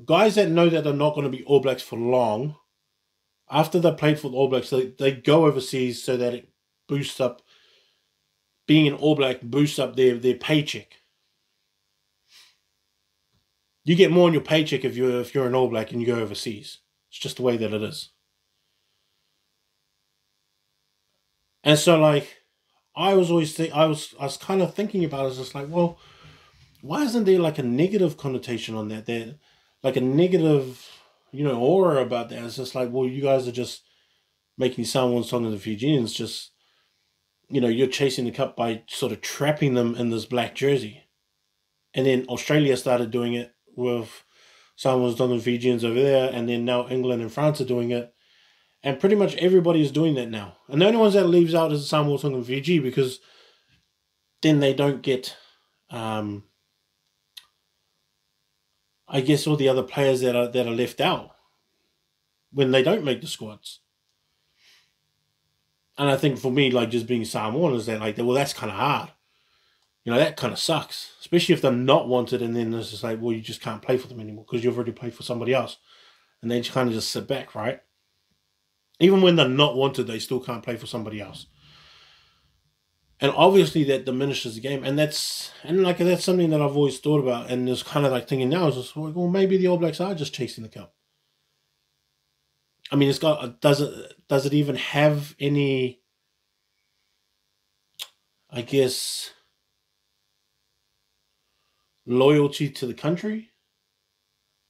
guys that know that they're not going to be All Blacks for long, after they played for the All Blacks, they go overseas so that it boosts up, being an All Black boosts up their paycheck. You get more on your paycheck if you're an All Black and you go overseas. It's just the way that it is. And so, like, I was always I was kind of thinking about it. It's just like, well, why isn't there like a negative connotation on that? There, like a negative, aura about that. It's just like, well, you guys are just making someone's on the Fijians. Just, you're chasing the cup by sort of trapping them in this black jersey. And then Australia started doing it with Samoa's Tongan Fijians over there, and then now England and France are doing it. And pretty much everybody is doing that now. And the only ones that leaves out is Samoa Tongan Fiji, because then they don't get, I guess, all the other players that are left out when they don't make the squads. And I think for me, like, just being Samoan is that, like, well, that's kind of hard. That kind of sucks. Especially if they're not wanted, and then it's just like, well, you just can't play for them anymore because you've already played for somebody else. And they kind of just sit back, right? Even when they're not wanted, they still can't play for somebody else. And obviously that diminishes the game. And that's something that I've always thought about. And it's kind of like thinking now, is just like, well, maybe the All Blacks are just chasing the cup. I mean, does it even have any, I guess, loyalty to the country?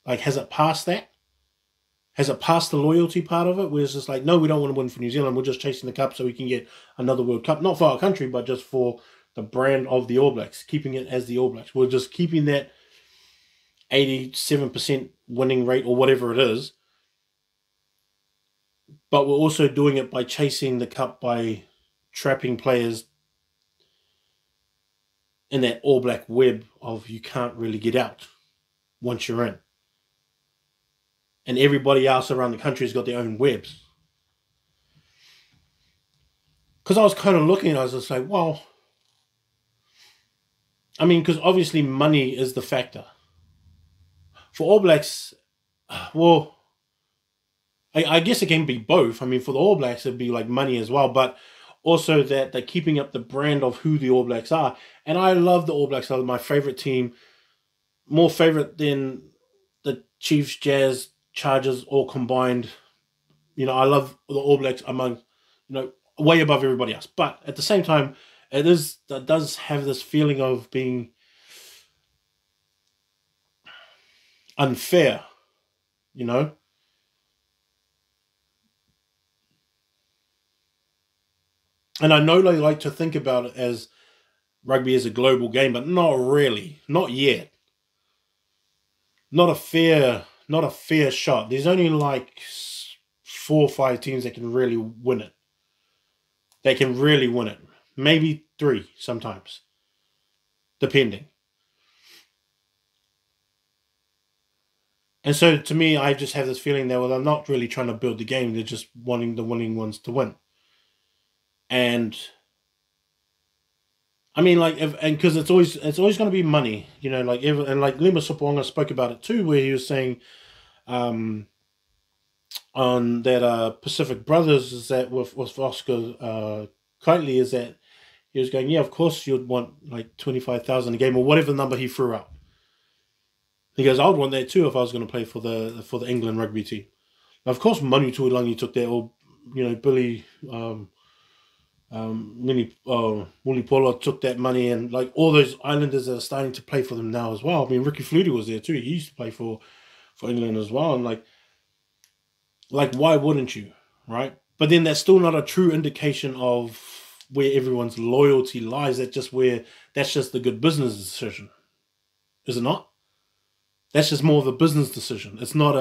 Like, has it passed that? Has it passed the loyalty part of it, where it's just like, no, we don't want to win for New Zealand. We're just chasing the cup so we can get another World Cup. Not for our country, but just for the brand of the All Blacks, keeping it as the All Blacks. We're just keeping that 87% winning rate or whatever it is. But we're also doing it by chasing the cup, by trapping players in that All Black web of you can't really get out once you're in. And everybody else around the country has got their own webs. Because I was kind of looking, I was just like, well, I mean, because obviously money is the factor. For All Blacks, well, I guess it can be both. I mean, for the All Blacks, it'd be like money as well, but also that they're keeping up the brand of who the All Blacks are. And I love the All Blacks. They're my favorite team. More favorite than the Chiefs, Jazz, Chargers all combined. I love the All Blacks among, way above everybody else. But at the same time, that does have this feeling of being unfair, And I know they like to think about it as rugby as a global game, but not really. Not yet. Not a fair shot. There's only like 4 or 5 teams that can really win it. They can really win it. Maybe 3 sometimes. Depending. And so to me, I just have this feeling that, well, they're not really trying to build the game. They're just wanting the winning ones to win. And I mean, like, because it's always going to be money, and like Lima Sopoaga spoke about it too, where he was saying, on that Pacific Brothers, is that with Oscar Kitely, is that he was going, yeah, of course you'd want like 25,000 a game or whatever number he threw out. He goes, I would want that too if I was going to play for the England rugby team. Now, of course, Manu Tuilangi took that, or Billy. Mulipolo took that money, and like all those Islanders that are starting to play for them now as well. I mean, Ricky Flutie was there too. He used to play for England as well, and like why wouldn't you, right? But then that's still not a true indication of where everyone's loyalty lies. That's just the good business decision, is it not? That's just more of a business decision. It's not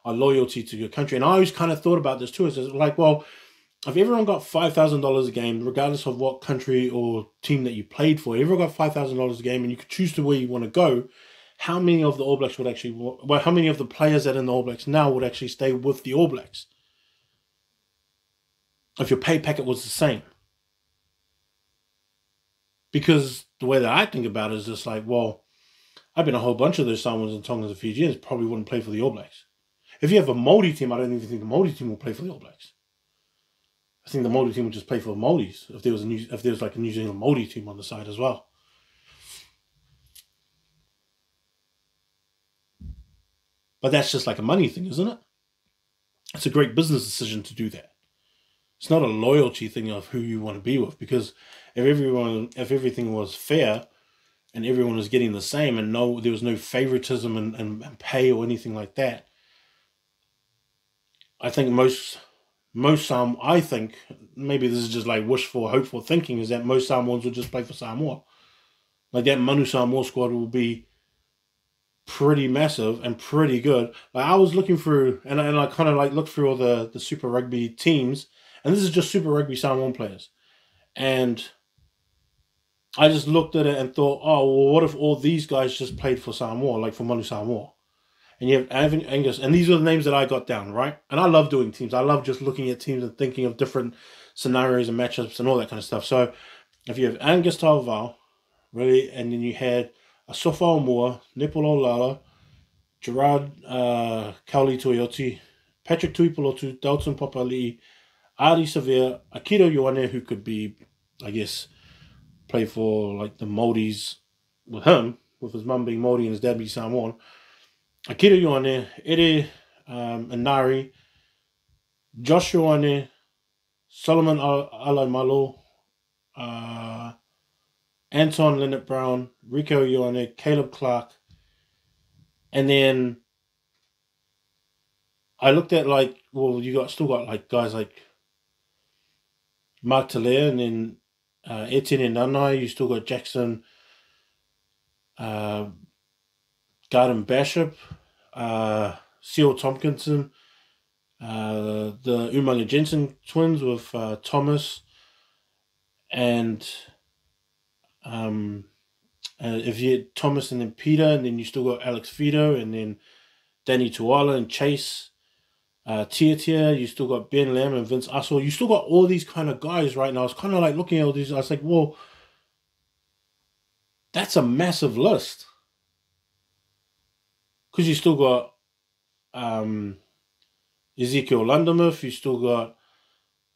a loyalty to your country. And I always kind of thought about this too. It's like, well, if everyone got $5,000 a game, regardless of what country or team that you played for, everyone got $5,000 a game, and you could choose to where you want to go, how many of the All Blacks would actually, well, how many of the players that are in the All Blacks now would actually stay with the All Blacks? If your pay packet was the same. Because the way that I think about it is just like, well, I've been a whole bunch of those Samoans and Tongans and Fijians probably wouldn't play for the All Blacks. If you have a Māori team, I don't even think the Māori team will play for the All Blacks. I think the Māori team would just play for the Māoris if there was like a New Zealand Māori team on the side as well. But that's just like a money thing, isn't it? It's a great business decision to do that. It's not a loyalty thing of who you want to be with, because if everything was fair and everyone was getting the same and there was no favoritism and pay or anything like that, I think I think maybe this is just like wishful, hopeful thinking, is that most Samoans would just play for Samoa. Like that Manu Samoa squad will be pretty massive and pretty good. Like I was looking through, and I kind of like looked through all the Super Rugby teams, and this is just Super Rugby Samoan players. And I just looked at it and thought, oh, well, what if all these guys just played for Samoa, like for Manu Samoa? And you have Angus, and these are the names that I got down, right? And I love doing teams. I love just looking at teams and thinking of different scenarios and matchups and all that kind of stuff. So if you have Angus Tauvau, really, and then you had Asofa Moore, Nipolo Lala, Gerard Kauli Toyoti, Patrick Tuipulotu, Dalton Papali'i, Ari Severe, Akito Ioane, who could be, I guess, play for like the Māoris with him, with his mum being Māori and his dad being Samoan. Akito Ioane, Ere Inari, Josh Ioane, Solomon Alaimalo, Anton Leonard-Brown, Rico Ioane, Caleb Clark. And then I looked at like, well, still got like guys like Mark Talea, and then Etienne Nanai. You still got Jackson Garden Bishop, Seal Tompkinson, the Umaga Jensen twins with Thomas, and if you had Thomas and then Peter, and then you still got Alex Fido, and then Danny Tuala and Chase, Tia, you still got Ben Lamb and Vince Ussell. You still got all these kind of guys right now. I was kind of like looking at all these. I was like, well, that's a massive list. Because you still got Ezekiel Lundermouth, you still got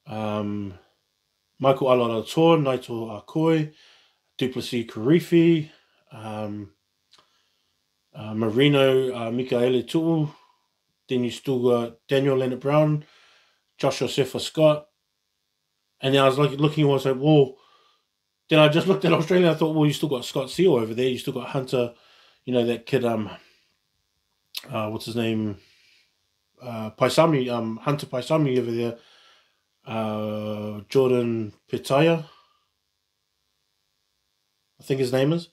Michael Alarator, Naito Akoi, Duplessis Karifi, Marino Mikaele Tu'u. Then you still got Daniel Leonard-Brown, Joshua Sefa Scott. And then I was like looking, I was like, well, then I just looked at Australia, I thought, well, you still got Scott Seal over there, you still got Hunter, that kid, what's his name? Paisami, Hunter Paisami over there. Jordan Pitaya, I think his name is.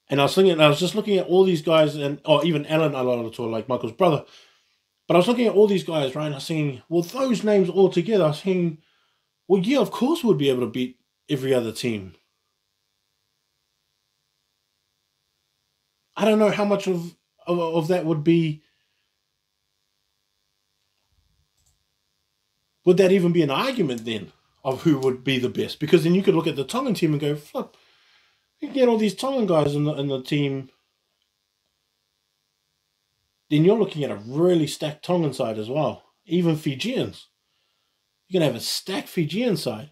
And I was just looking at all these guys, or even Alan Alarator, like Michael's brother. But I was looking at all these guys, right? And I was thinking, well, those names all together, I was thinking, well, yeah, of course we'd be able to beat every other team. I don't know how much of that would be. Would that even be an argument then of who would be the best? Because then you could look at the Tongan team and go, flip, you can get all these Tongan guys in the team. Then you're looking at a really stacked Tongan side as well. Even Fijians. You're going to have a stacked Fijian side.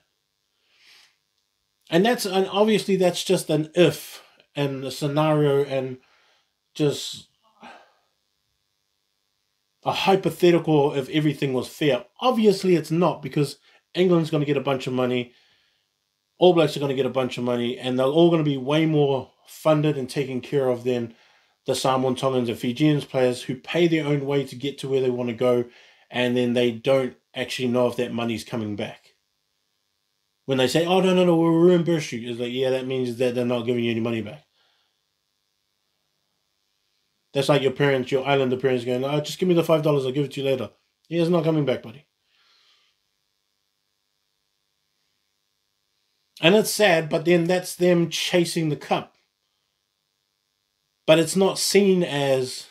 And obviously that's just an if and a scenario and just a hypothetical if everything was fair. Obviously it's not, because England's going to get a bunch of money. All Blacks are going to get a bunch of money, and they're all going to be way more funded and taken care of than the Samoan, Tongans, and Fijians players who pay their own way to get to where they want to go, and then they don't actually know if that money's coming back. When they say, oh, no, we'll reimburse you, it's like, yeah, that means that they're not giving you any money back. That's like your parents, your Islander parents going, "Oh, just give me the $5. I'll give it to you later." Yeah, it's not coming back, buddy. And it's sad, but then that's them chasing the cup. But it's not seen as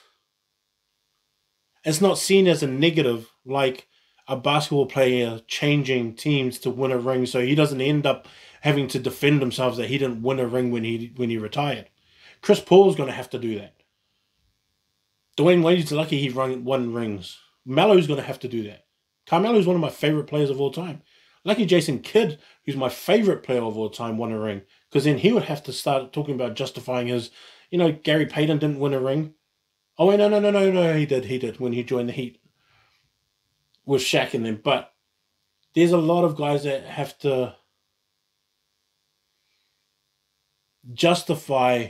a negative, like a basketball player changing teams to win a ring, so he doesn't end up having to defend himself that he didn't win a ring when he retired. Chris Paul's going to have to do that. Dwayne Wade's lucky he won rings. Melo's going to have to do that. Carmelo's one of my favorite players of all time. Lucky Jason Kidd, who's my favorite player of all time, won a ring. Because then he would have to start talking about justifying his, Gary Payton didn't win a ring. Oh, wait, no, he did when he joined the Heat with Shaq and them. But there's a lot of guys that have to justify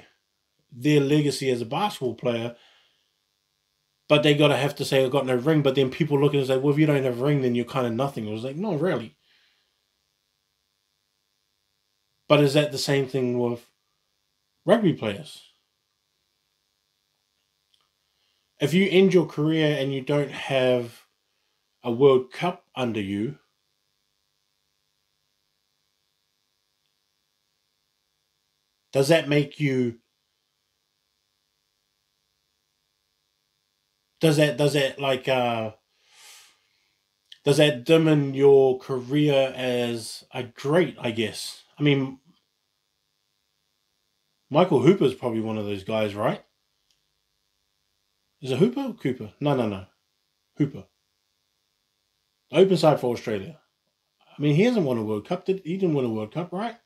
their legacy as a basketball player, but they gotta have to say I got no ring. But then people look at it and say, well, if you don't have a ring, then you're kind of nothing. It was like, no, really. But is that the same thing with rugby players? If you end your career and you don't have a World Cup under you, does that make you? Does that dim your career as a great? I guess. I mean, Michael Hooper is probably one of those guys, right? Is it Hooper or Cooper? No. Hooper. The open side for Australia. I mean, he hasn't won a World Cup. He didn't win a World Cup, right?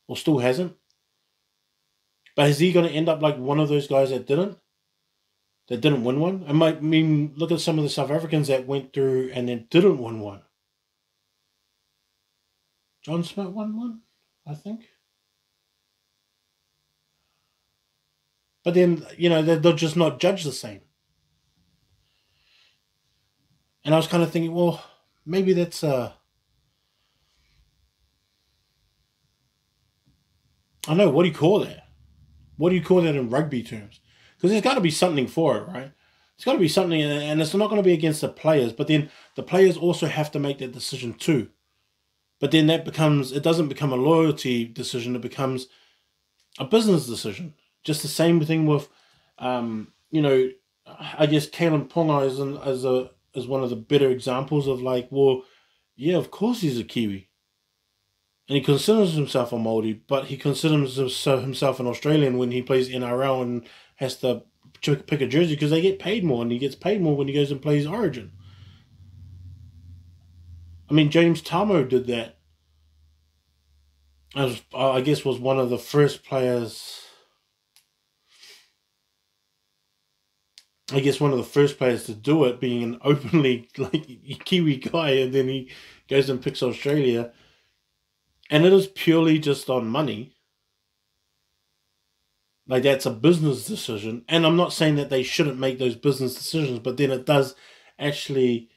Or still hasn't. But is he going to end up like one of those guys that didn't? That didn't win one? I mean, look at some of the South Africans that went through and then didn't win one. John Smith won one, I think. But then, they'll just not judge the same. And I was kind of thinking, well, maybe that's I don't know, what do you call that? What do you call that in rugby terms? Because there's got to be something for it, right? It's got to be something, and it's not going to be against the players, but then the players also have to make that decision too. But then it doesn't become a loyalty decision, it becomes a business decision. Just the same thing with, I guess Kalen Ponga is one of the better examples of like, well, yeah, of course he's a Kiwi. And he considers himself a Māori, but he considers himself an Australian when he plays NRL and has to pick a jersey because they get paid more, and he gets paid more when he goes and plays Origin. I mean, James Tamo did that. I guess was one of the first players. I guess one of the first players to do it, being an openly Kiwi guy, and then he goes and picks Australia. And it is purely just on money. Like, that's a business decision. And I'm not saying that they shouldn't make those business decisions, but then it does actually,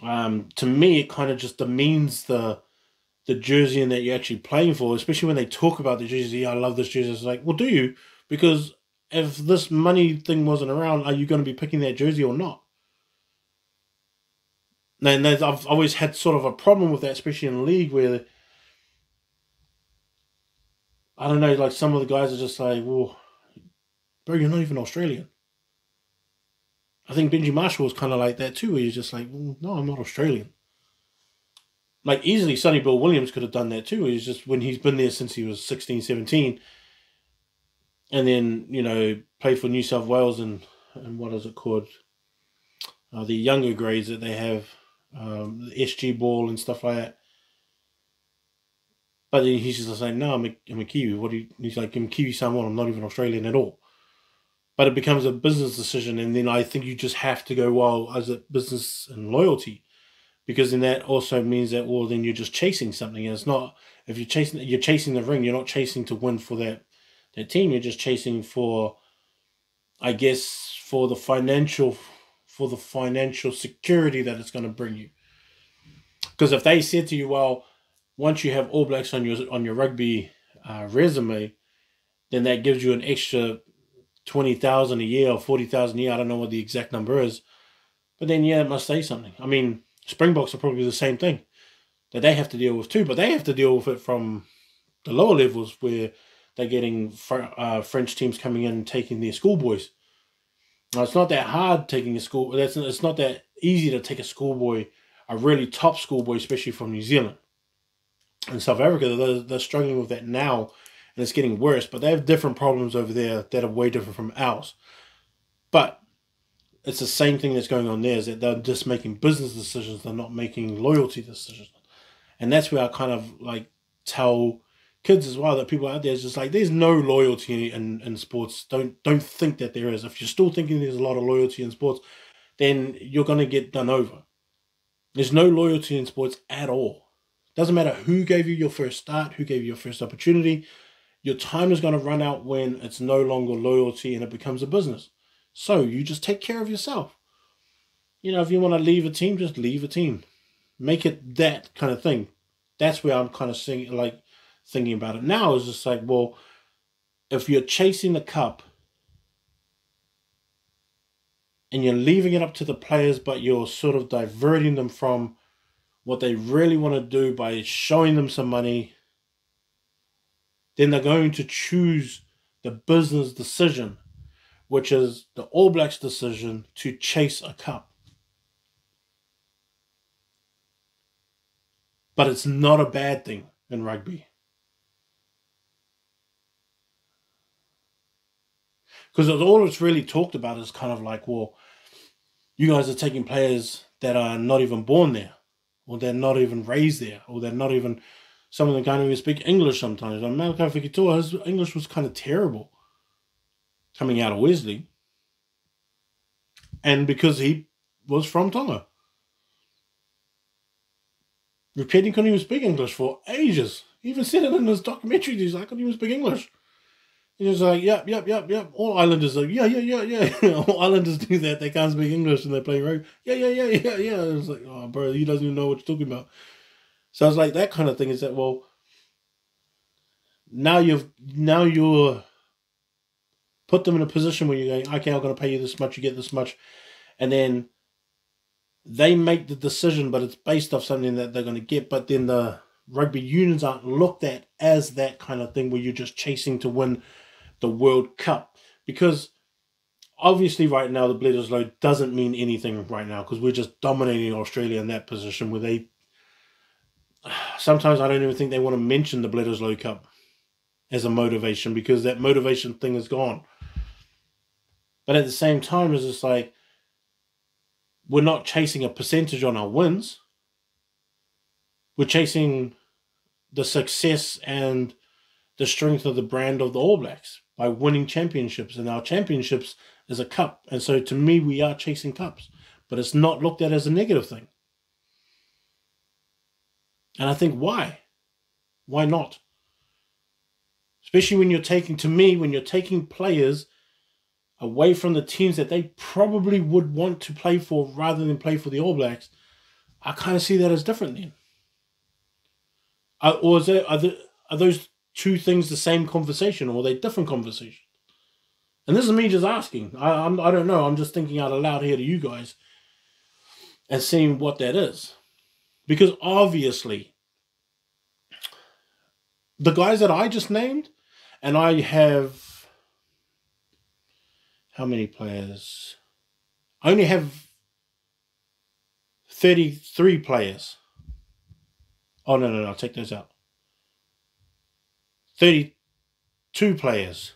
to me, it kind of just demeans the jersey and that you're actually playing for, especially when they talk about the jersey. I love this jersey. It's like, well, do you? Because if this money thing wasn't around, are you going to be picking that jersey or not? And I've always had sort of a problem with that, especially in the league where, I don't know, like some of the guys are just like, well, bro, you're not even Australian. I think Benji Marshall was kind of like that too, where he's just like, well, no, I'm not Australian. Like, easily Sonny Bill Williams could have done that too. He's just, when he's been there since he was 16, 17, and then, played for New South Wales and what is it called? The younger grades that they have, the SG ball and stuff like that. But then he's just like, no, I'm a Kiwi. He's like, I'm Kiwi Samoan. I'm not even Australian at all. But it becomes a business decision, and then I think you just have to go, well, as a business and loyalty, because then that also means that, well, then you're just chasing something. And it's not, if you're chasing the ring, you're not chasing to win for that team. You're just chasing for, I guess, for the financial security that it's going to bring you. Because if they said to you, well, once you have All Blacks on your rugby resume, then that gives you an extra 20,000 a year or 40,000 a year. I don't know what the exact number is, but then yeah, it must say something. I mean, Springboks are probably the same thing that they have to deal with too, but they have to deal with it from the lower levels where they're getting French teams coming in and taking their schoolboys. Now, it's not that hard taking a school. It's not that easy to take a schoolboy, a really top schoolboy, especially from New Zealand. In South Africa, they're struggling with that now, and it's getting worse. But they have different problems over there that are way different from ours. But it's the same thing that's going on there, is that they're just making business decisions. They're not making loyalty decisions. And that's where I kind of like tell kids as well, that people out there is just like, there's no loyalty in sports. Don't think that there is. If you're still thinking there's a lot of loyalty in sports, then you're going to get done over. There's no loyalty in sports at all. Doesn't matter who gave you your first start, who gave you your first opportunity. Your time is going to run out when it's no longer loyalty and it becomes a business. So you just take care of yourself. You know, if you want to leave a team, just leave a team. Make it that kind of thing. That's where I'm kind of thinking about it now, is just like, well, if you're chasing the cup and you're leaving it up to the players, but you're sort of diverting them from what they really want to do by showing them some money, then they're going to choose the business decision, which is the All Blacks decision to chase a cup. But it's not a bad thing in rugby. Because all it's really talked about is kind of like, well, you guys are taking players that are not even born there, or they're not even raised there, or they're not even, some of them can't even speak English sometimes. Like Malakai Fekitoa, his English was kind of terrible coming out of Wesley. And because he was from Tonga. Repeating couldn't even speak English for ages. He even said it in his documentary. He's like, I couldn't even speak English. He was like, yep. All Islanders are, yeah. All Islanders do that. They can't speak English and they play rugby. Yeah. It was like, oh, bro, he doesn't even know what you're talking about. So it's like that kind of thing, is that, well, now you're put them in a position where you're going, okay, I'm going to pay you this much, you get this much. And then they make the decision, but it's based off something that they're going to get. But then the rugby unions aren't looked at as that kind of thing where you're just chasing to win the World Cup. Because obviously right now the Bledisloe doesn't mean anything right now, because we're just dominating Australia in that position where they, sometimes I don't even think they want to mention the Bledisloe Cup as a motivation, because that motivation thing is gone. But at the same time, it's just like, we're not chasing a percentage on our wins. We're chasing the success and the strength of the brand of the All Blacks by winning championships. And our championships is a cup. And so to me, we are chasing cups. But it's not looked at as a negative thing. And I think, why? Why not? Especially when you're taking players away from the teams that they probably would want to play for rather than play for the All Blacks, I kind of see that as different then. Or are those two things the same conversation, or are they different conversations? And this is me just asking. I don't know. I'm just thinking out loud here to you guys and seeing what that is. Because obviously, the guys that I just named, and I have, how many players? I only have 33 players. Oh, no, I'll take those out. 32 players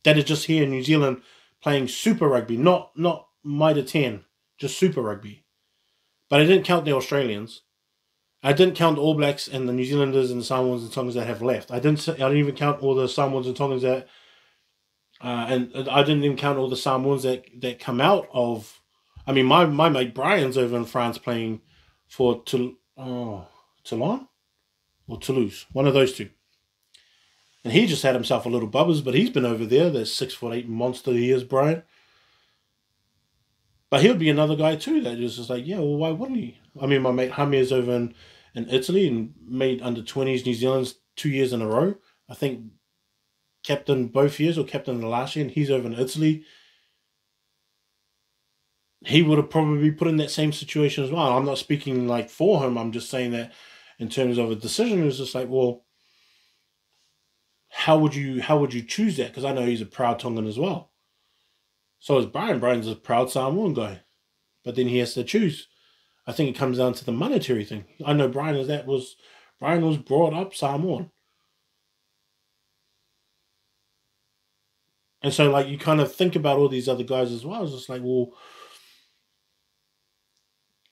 that are just here in New Zealand playing Super Rugby, not Mitre 10, just Super Rugby. But I didn't count the Australians. I didn't count the All Blacks and the New Zealanders and the Samoans and Tongans that have left. I didn't even count all the Samoans and Tongans that, and I didn't even count all the Samoans that come out of. I mean, my mate Brian's over in France playing for Toulon or Toulouse, one of those two. And he just had himself a little bubbers, but he's been over there. That 6'8" monster he is, Brian. But he'll be another guy too that is just like, yeah, well, why wouldn't he? I mean, my mate Hamir is over in Italy and made under 20s New Zealand's 2 years in a row. I think captain both years or captain the last year, and he's over in Italy, he would have probably been put in that same situation as well. I'm not speaking like for him. I'm just saying that in terms of a decision, it was just like, well, how would you choose that? Because I know he's a proud Tongan as well. So is Brian. Brian's a proud Samoan guy, but then he has to choose. I think it comes down to the monetary thing. I know Brian was brought up Samoan. And so, like, you kind of think about all these other guys as well. It's just like, well,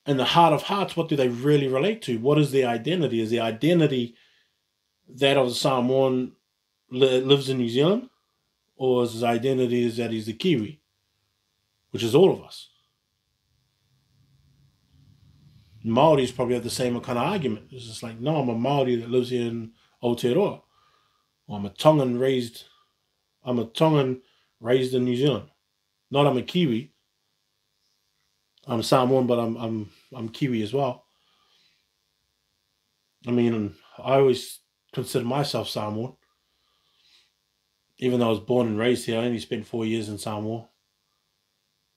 in the heart of hearts, what do they really relate to? What is their identity? Is the identity that of the Samoan lives in New Zealand? Or is his identity is that he's a Kiwi? Which is all of us. Māoris probably have the same kind of argument. It's just like, no, I'm a Māori that lives here in Aotearoa. Or I'm a Tongan raised in New Zealand. Not I'm a Kiwi. I'm Samoan, but I'm Kiwi as well. I mean, I always consider myself Samoan. Even though I was born and raised here, I only spent 4 years in Samoa.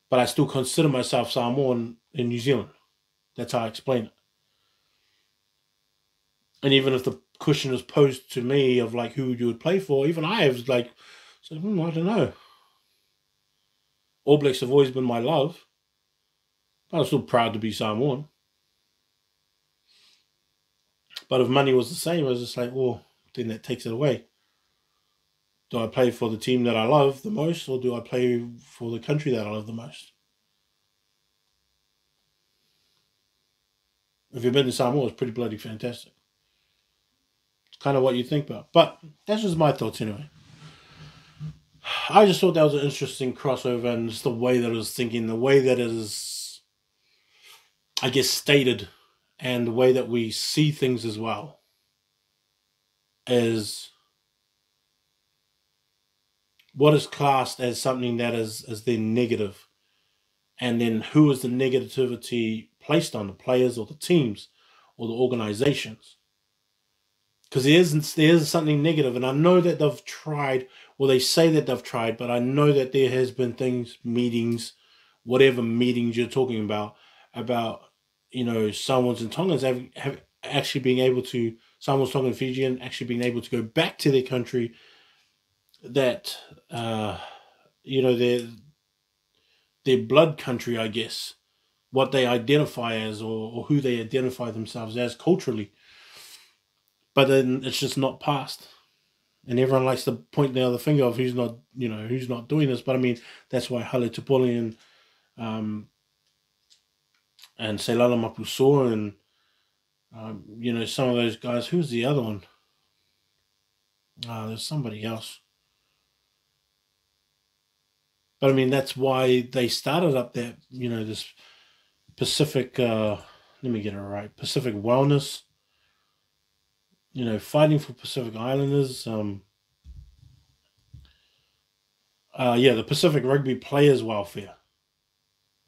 But I still consider myself Samoan in New Zealand. That's how I explain it. And even if the question is posed to me of like who you would play for, even I have like said, I don't know. All Blacks have always been my love. But I'm still proud to be Samoan. But if money was the same, I was just like, well, then that takes it away. Do I play for the team that I love the most, or do I play for the country that I love the most? If you've been to Samoa, it's pretty bloody fantastic. It's kind of what you think about. But that's just my thoughts anyway. I just thought that was an interesting crossover, and just the way that I was thinking, the way that it is, I guess, stated, and the way that we see things as well, is what is classed as something that is then negative, and then who is the negativity placed on, the players or the teams or the organizations? Because there is something negative, and I know that they've tried, or they say that they've tried, but I know that there has been meetings, whatever meetings you're talking about, Samoans and Tongans have actually being able to, Samoans, Tongan, Fijian, actually being able to go back to their country, that their blood country, I guess, what they identify as, or who they identify themselves as culturally. But then it's just not passed, and everyone likes to point the other finger of who's not doing this. But I mean, that's why Hale Tupoli and Seilala Mapuso and some of those guys. Who's the other one? There's somebody else. But I mean, that's why they started up that, this Pacific, let me get it right, Pacific Wellness, fighting for Pacific Islanders. The Pacific Rugby Players Welfare.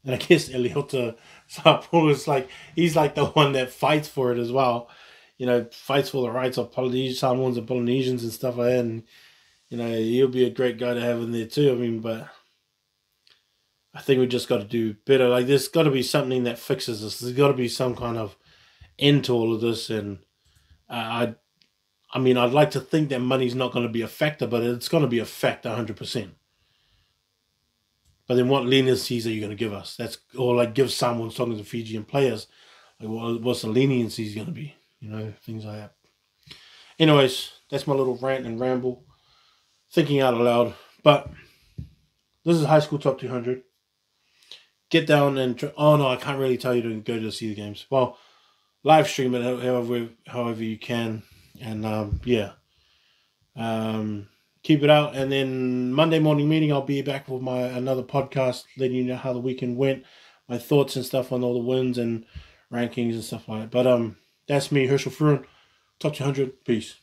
And I guess Eliota Sapo is he's the one that fights for it as well. Fights for the rights of Polynesians, Samoans and Polynesians and stuff like that. And, he'll be a great guy to have in there too. I mean, but I think we just got to do better. There's got to be something that fixes this. There's got to be some kind of end to all of this. And I'd like to think that money's not going to be a factor, but it's going to be a factor 100%. But then what leniencies are you going to give us? Give someone talking to Fijian players. What's the leniencies going to be? Things like that. Anyways, that's my little rant and ramble. Thinking out loud. But this is High School Top 200. Get down and... Oh, no, I can't really tell you to go to see the games. Well, live stream it however you can. And, keep it out. And then Monday morning meeting, I'll be back with another podcast, letting you know how the weekend went, my thoughts and stuff on all the wins and rankings and stuff like that. But that's me, Herschel Fruin, Top 200. Peace.